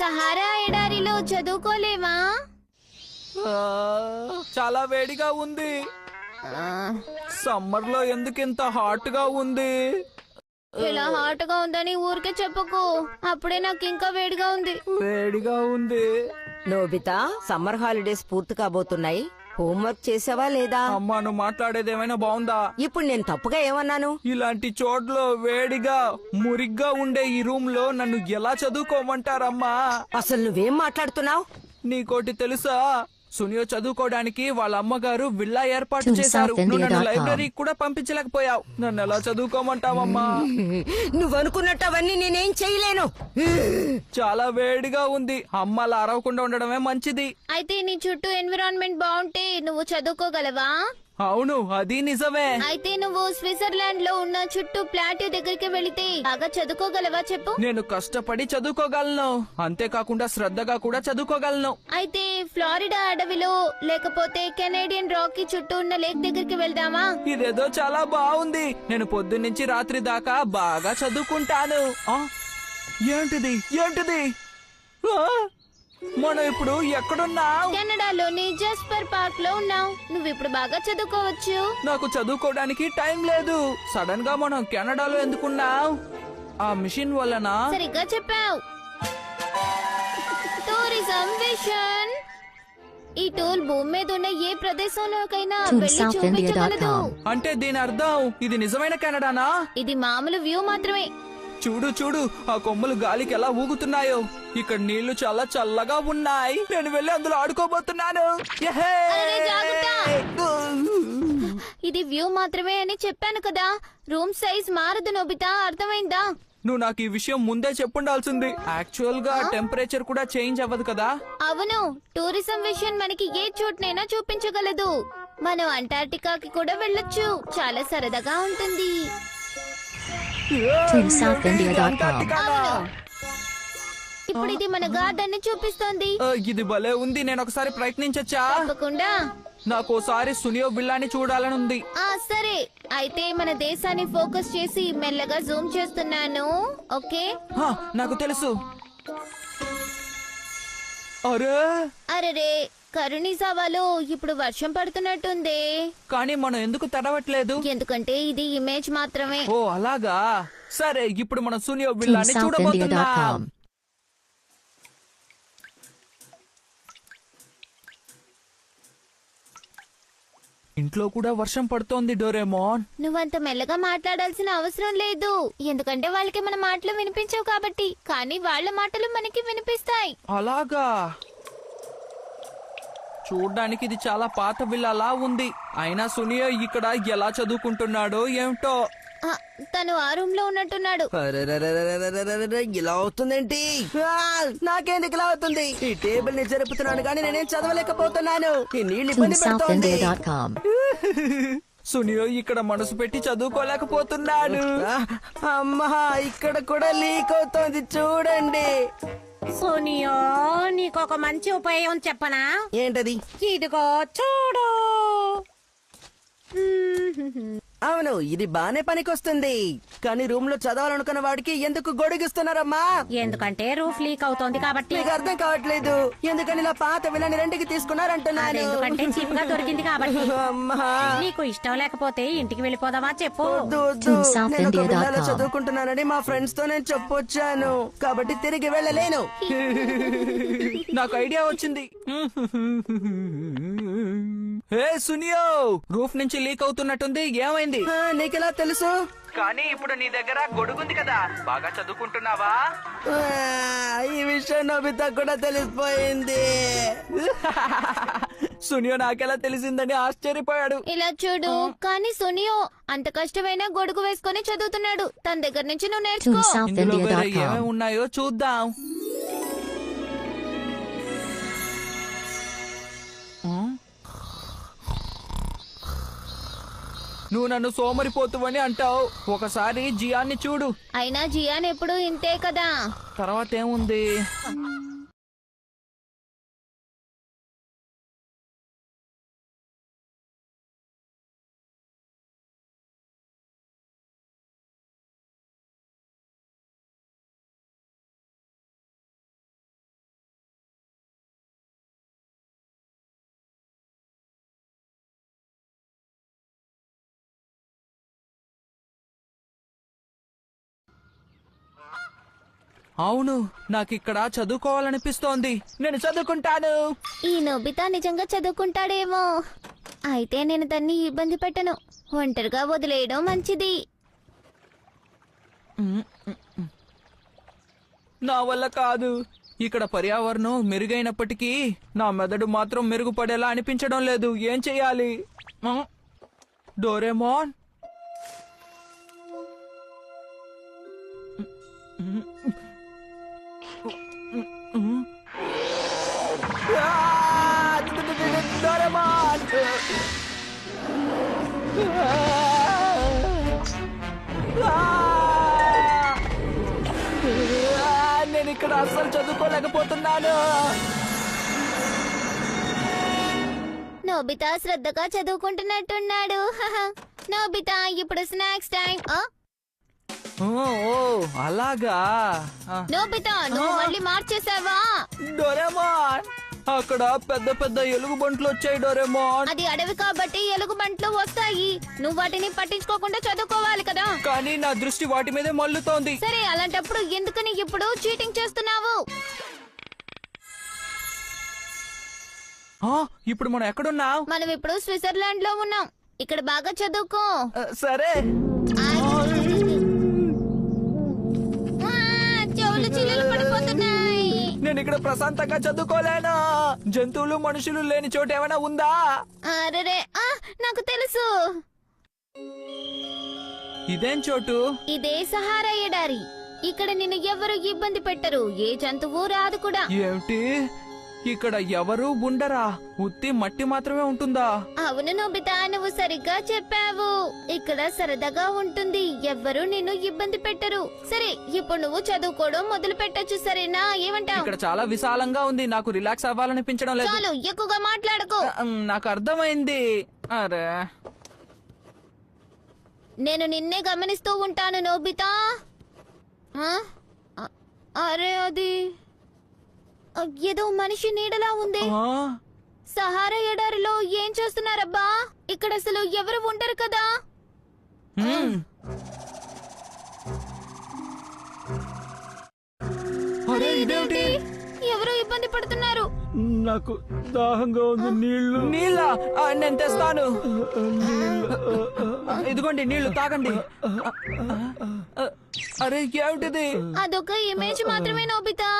Sahara ఎడారిలో చదువుకోలేవా? చాలా వేడిగా ఉంది. సమ్మర్ లో ఎందుకు ఇంత హాట్ గా ఉంది? ఇలా హాట్ గా ఉందని ఊరికే చెప్పకు, అప్పుడే నాకు ఇంకా వేడిగా ఉంది. వేడిగా ఉంది. నోబితా, సమ్మర్ హాలిడేస్ పూర్తి కాబోతున్నాయి. హోంవర్క్ చేసావా లేదా? అమ్మా, నువ్వు మాట్లాడేది ఏమైనా బాగుందా? ఇప్పుడు నేను తప్పుగా ఏమన్నాను? ఇలాంటి చోట్ల వేడిగా మురిగ్గా ఉండే ఈ రూమ్ లో నన్ను ఎలా చదువుకోమంటారమ్మా? అసలు నువ్వేం మాట్లాడుతున్నావు? నీకోటి తెలుసా? సునియో చదువుకోవడానికి వాళ్ళ అమ్మగారు విల్లా ఏర్పాటు చేశారు. నువ్వు నన్ను లైబ్రరీకి కూడా పంపించలేకపోయావు. నన్ను ఎలా చదువుకోమంటావమ్మా? నువ్వనుకున్నట్టు అవన్నీ నేనేం చేయలేను. చాలా వేడిగా ఉంది. అమ్మ అలా అరవకుండా ఉండడమే మంచిది. అయితే నీ చుట్టూ ఎన్విరాన్మెంట్ బాగుంటే నువ్వు చదువుకోగలవా? అవును, అది నిజమే. అయితే నువ్వు స్విట్జర్లాండ్ లో ఉన్న చుట్టూ ప్లాట్యూ దగ్గరికి వెళితే బాగా చదువుకోగలవా చెప్పు? నేను కష్టపడి చదువుకోగలను, అంతేకాకుండా శ్రద్ధగా కూడా చదువుకోగలను. అయితే ఫ్లోరిడా అడవిలో లేకపోతే కెనేడియన్ రాకీ చుట్టూ ఉన్న లేక్ దగ్గరికి వెళ్దామా? ఇదేదో చాలా బాగుంది. నేను పొద్దున్నుంచి రాత్రి దాకా బాగా చదువుకుంటాను. ఏంటిది ఏంటిది? మనం ఇప్పుడు ఎక్కడున్నావు? కెనడాలోని జస్పర్ పార్క్ లో ఉన్నావు. నువ్వు ఇప్పుడు బాగా చదువుకోవచ్చు. నాకు చదువుకోవడానికి టైం లేదు. సడన్ గా మనం కెనడాలో ఎందుకున్నావు? ఆ మిషన్ వల్లనా? సరిగ్గా చెప్పావు. Tourism vision. ఈ టూల్ భూమి మీద ఉన్న ఏ ప్రదేశంలోకైనా వెళ్ళి చూపించగలదు. అంటే దీని అర్థం ఇది నిజమైన కెనడానా? ఇది మామూలు వ్యూ మాత్రమే. చూడు చూడు, ఆ కొమ్మలు గాలికి ఎలా ఊగుతున్నాయో. ఇక్కడ నీళ్లు చాలా చల్లగా ఉన్నాయి. నేను వెళ్ళి అందులో ఆడుకోబోతున్నాను. యహే! అరే, జాగ్రత్త! ఇది వ్యూ మాత్రమే అని చెప్పాను కదా. రూమ్ సైజ్ మారదు నోబితా, అర్థమైందా? నువ్వు నాకు ఈ విషయం ముందే చెప్పుండాల్సింది. యాక్చువల్ గా టెంపరేచర్ కూడా చేంజ్ అవ్వదు కదా? అవును, టూరిజం విషయం మనకి ఏ చోటునైనా చూపించగలదు. మనం అంటార్టికాకి కూడా వెళ్ళొచ్చు. చాలా సరదాగా ఉంటుంది. ఇప్పుడు ఇది మన గార్డెన్ ని చూపిస్తోంది. ఇది భలే ఉంది. నేను ఒకసారి ప్రయత్నించచ్చా? తప్పకుండా. నాకోసారి సునియో బిల్లాని చూడాలని ఉంది. సరే, అయితే మన దేశాన్ని ఫోకస్ చేసి మెల్లగా జూమ్ చేస్తున్నాను. ఓకే, నాకు తెలుసు. అరే అరే, కరుణిజావాలో ఇప్పుడు వర్షం పడుతున్నట్టుంది. కానీ మనం ఎందుకు తడవట్లేదు? ఎందుకంటే ఇది ఇమేజ్ మాత్రమే. ఓ అలాగా. సరే, ఇప్పుడు మనం సునియో బిల్లాని చూడబోతున్నాం. ఇంట్లో కూడా వర్షం పడుతోంది డోరేమోన్. నువ్వంత మెల్లగా మాట్లాడాల్సిన అవసరం లేదు, ఎందుకంటే వాళ్ళకి మన మాటలు వినిపించవు కాబట్టి. కానీ వాళ్ళ మాటలు మనకి వినిపిస్తాయి. అలాగా. చూడ్డానికి ఇది చాలా పాత విల్లాలా ఉంది. అయినా సునియో ఇక్కడ ఎలా చదువుకుంటున్నాడో ఏమిటో. తను ఆ రూమ్ లో ఉన్నట్టున్నాడు. ఇలా అవుతుందేంటి? నాకెందుకు ఇలా అవుతుంది? ఈ టేబుల్ ని జరుపుతున్నాను కానీ నేనేం చదవలేకపోతున్నాను. ఈ నీళ్ళు ఇబ్బంది పెడుతోంది. సునియో ఇక్కడ మనసు పెట్టి చదువుకోలేకపోతున్నాడు. అమ్మా, ఇక్కడ కూడా లీక్ అవుతోంది చూడండి. సోనియో, నీకొక మంచి ఉపాయం చెప్పనా? ఏంటది? ఇదిగో చూడు. అవును, ఇది బానే పనికొస్తుంది. కానీ రూమ్ లో చదవాలనుకున్న వాడికి ఎందుకు గొడిగిస్తున్నారమ్మా? ఎందుకంటే రూఫ్ లీక్ అవుతోంది కాబట్టి. మీకు అర్థం కావట్లేదు. ఎందుకని ఇలా పాత విలని రెండుకి తీసుకున్నారంటున్నాను. ఎందుకంటే చీప్ గా దొరికింది కాబట్టి. అమ్మా, నీకు ఇష్టం లేకపోతే ఇంటికి వెళ్ళిపోదామా చెప్పు. వద్దు, వద్దు. నేను ఒక విల్లాలో చదువుకుంటున్నానని మా ఫ్రెండ్స్ తో నేను చెప్పొచ్చాను, కాబట్టి తిరిగి వెళ్ళలేను. నాకు ఐడియా వచ్చింది. హే సునియో, రూఫ్ నుంచి లీక్ అవుతున్నట్టుంది. ఏమైంది? నీకెలా తెలుసు? కానీ ఇప్పుడు నీ దగ్గర గొడుగుంది కదా, బాగా చదువుకుంటున్నావా? ఈ విషయం నోబితా కూడా తెలిసిపోయింది. సునియో నాకెలా తెలిసిందని ఆశ్చర్యపోయాడు. ఇలా చూడు, కానీ సునియో అంత కష్టమైనా గొడుగు వేసుకొని చదువుతున్నాడు. తన దగ్గర నుంచి నువ్వు నేర్చుకో. ఇందులో వేరే ఏమేమి ఉన్నాయో చూద్దాం. నువ్వు నన్ను సోమరిపోతువని అంటావు. ఒకసారి జియాన్ని చూడు. అయినా జియాన్ ఎప్పుడు ఇంతే కదా. తర్వాత ఏముంది? అవును, నాకిక్కడ చదువుకోవాలనిపిస్తోంది. నేను చదువుకుంటాను. ఈ నోబితా నిజంగా చదువుకుంటాడేమో. అయితే నేను దాన్ని ఇబ్బంది పెట్టను. ఒంటరిగా వదిలేయడం మంచిది. నా వల్ల కాదు. ఇక్కడ పర్యావరణం మెరుగైనప్పటికీ నా మెదడు మాత్రం మెరుగుపడేలా అనిపించడం లేదు. ఏం చెయ్యాలి? Doraemon, Doraemon! నేను ఇక్కడ అస్సలు చదువుకోలేకపోతున్నాను. నోబితా శ్రద్ధగా చదువుకుంటున్నట్టున్నాడు. నోబితా, ఇప్పుడు స్నాక్స్ టైం. ఓ అలాగా. నోబితా, నువ్వు మళ్ళీ మార్చేసావా? డోరేమోన్, అక్కడ పెద్ద పెద్ద ఎలుగుబంట్లు వచ్చాయి డోరేమోన్. అది అడవి కాబట్టి ఎలుగుబంట్లు వస్తాయి. నువ్వు వాటిని పట్టించుకోకుండా చదువుకోవాలి కదా. కానీ నా దృష్టి వాటి మీదే మల్లుతోంది. సరే, అలాంటప్పుడు ఎందుకని ఇప్పుడు చీటింగ్ చేస్తున్నావు? ఇప్పుడు మనం ఎక్కడున్నాం? మనం ఇప్పుడు స్విట్జర్లాండ్ లో ఉన్నాం. ఇక్కడ బాగా చదువుకో. సరే. చెవులు చిల్లులు పడిపోతున్నాయి. నేను ఇక్కడ ప్రశాంతంగా చదువుకోలేను. జంతువులు మనుషులు లేని చోటు ఏమైనా ఉందా? అరెరే, నాకు తెలుసు. ఇదేం చోటు? ఇదే సహారా ఎడారి. ఇక్కడ నిన్ను ఎవరు ఇబ్బంది పెట్టరు. ఏ జంతువు రాదు కూడా. ఏమిటి, ఇక్కడ ఎవరు ఉండరా? ఉత్తి మట్టి మాత్రమే ఉంటుందా? అవును నోబితా, నువ్వు సరిగ్గా చెప్పావు. ఇక్కడ సరదాగా ఉంటుంది. ఎవ్వరూ నిన్ను ఇబ్బంది పెట్టరు. సరే, ఇప్పుడు నువ్వు చదువుకోవడం మొదలు పెట్టచ్చు. సరేనా? ఏమంటావు? ఇక్కడ చాలా విశాలంగా ఉంది. నాకు రిలాక్స్ అవ్వాలనిపించడం లేదు. చాలు, ఎక్కువగా మాట్లాడకు. నాకు అర్థమైంది. అరే, నేను నిన్నే గమనిస్తూ ఉంటాను నోబితా. అరే, అది ఏదో మనిషి నీడలా ఉంది. సహారా ఎడారిలో ఏం చేస్తున్నారబ్బా? ఇక్కడ అసలు ఎవరు ఉండరు కదా. అరే, ఇదేమిటి? ఎవరో ఇబ్బంది పడుతున్నారు. నాకు దాహంగా ఉంది. నీళ్ళ నేను తెస్తాను. ఇదిగోండి నీళ్లు, తాగండి. అరే, ఏమిటిది? అదొక ఇమేజ్ మాత్రమే నోబితా.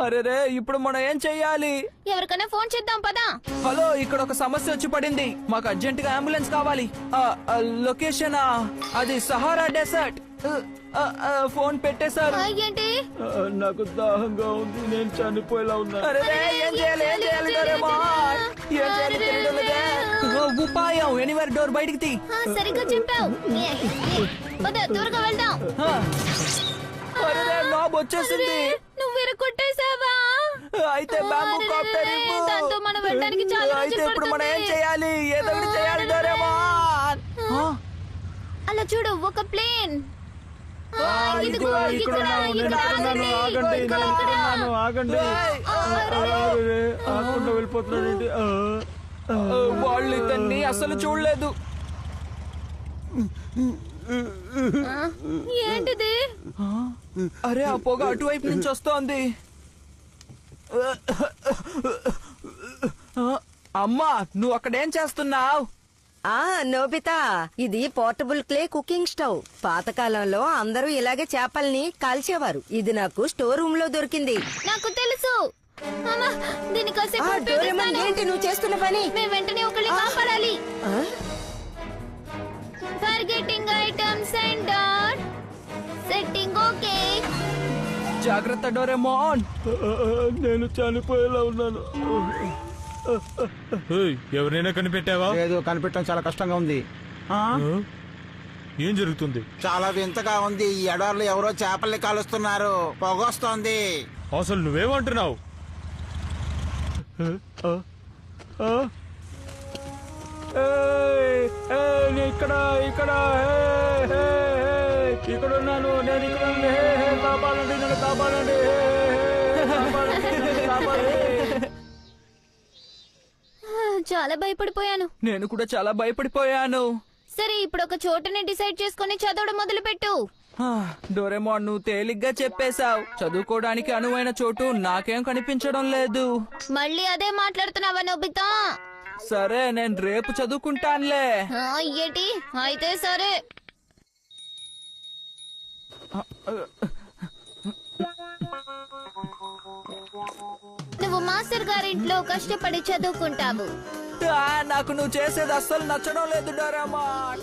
అరే, ఇప్పుడు మనం ఏం చెయ్యాలి? ఎవరికైనా ఫోన్ చేద్దాం పదా. హలో, ఇక్కడ ఒక సమస్య వచ్చి పడింది. మాకు అర్జెంట్ గా అంబులెన్స్ కావాలి. లొకేషన్ అది సహారా డెసర్ట్. ఫోన్ పెట్టేశారు. ఏంటి? నాకు దాహంగా ఉంది. నేను చనిపోయేలా ఉన్నా. అరే, ఏం చేయాలి? ఏం చేయాలి డోరేమోన్? ఏం చేయాలి తెలియడం లేదే. ఉపాయం, ఎనీవేర్ డోర్ బయటికి తీ. సరిగ్గా చెప్పావు. పద, త్వరగా వెళ్దాం. అరే, నాబ్ వచ్చేసింది. నువ్వు కొట్టేశావా? అయితే బ్యాంబూ కాప్టర్ ఇవ్వు. దాంతో మనం వెళ్ళడానికి చాలా అయితే రోజులు ఇప్పుడు మనం ఏం పడుతుంది. చేయాలి? ఏదో ఒకటి చేయాలి డోరేమోన్. అలా చూడు, ఒక ప్లేన్. ఇదిగో, ఇక్కడ ఉన్నాను, నేను ఇక్కడ ఉన్నాను. ఆగండి, నేను ఇక్కడ ఉన్నాను. ఆగండి. అరే, ఆగకుండా వెళ్ళిపోతున్నానండి. వాళ్ళు ఇతన్ని అసలు చూడలేదు. ఏంటిది? అరే, ఆ పొగ అటువైపు నుంచి వస్తోంది. అమ్మా, నువ్వు అక్కడేం చేస్తున్నావు? నోబితా, ఇది పోర్టబుల్ క్లే కుకింగ్ స్టవ్. పాతకాలంలో అందరూ ఇలాగే చేపల్ని కాల్చేవారు. ఇది నాకు స్టోర్ రూమ్ లో దొరికింది. నాకు తెలుసు. అమ్మా, దీన్ని కాసేపు డోరేమోన్, ఉపయోగిస్తాను. ఏంటి నువ్వు చేస్తున్న పని? మేము వెంటనే ఒకళ్ళని కాపాడాలి. Forgetting items and dot setting okay. జాగ్రత్త డోరేమోన్. నేను చనిపోయేలా ఉన్నాను. ఎవరైనా కనిపెట్టావా? లేదు, కనిపెట్టడం చాలా కష్టంగా ఉంది. ఏం జరుగుతుంది? చాలా వింతగా ఉంది. ఈ ఎడార్లు ఎవరో చేపల్ని కాలుస్తున్నారు. పొగొస్తోంది. అసలు నువ్వేమంటున్నావు? ఇక్కడ ఇక్కడ ఇక్కడ ఉన్నాను. నేను ఇక్కడ కాపాడండి, నన్ను కాపాడండి. చాలా భయపడిపోయాను. నేను కూడా చాలా భయపడిపోయాను. సరే ఇప్పుడు ఒక చోటుని డిసైడ్ చేసుకుని చదవడం మొదలుపెట్టు. హా, డోరేమోన్ నువ్వు తేలిగ్గా చెప్పేశావు. చదువుకోవడానికి అనువైన చోటు నాకేం కనిపించడం లేదు. మళ్ళీ అదే మాట్లాడుతున్నావా నోబితా? సరే నేను రేపు చదువుకుంటానులే. ఏంటి అయితే సరే. నువ్వు మాస్టర్ గారింట్లో కష్టపడి చదువుకుంటావు. నాకు నువ్వు చేసేది అస్సలు నచ్చడం లేదు డోరేమోన్.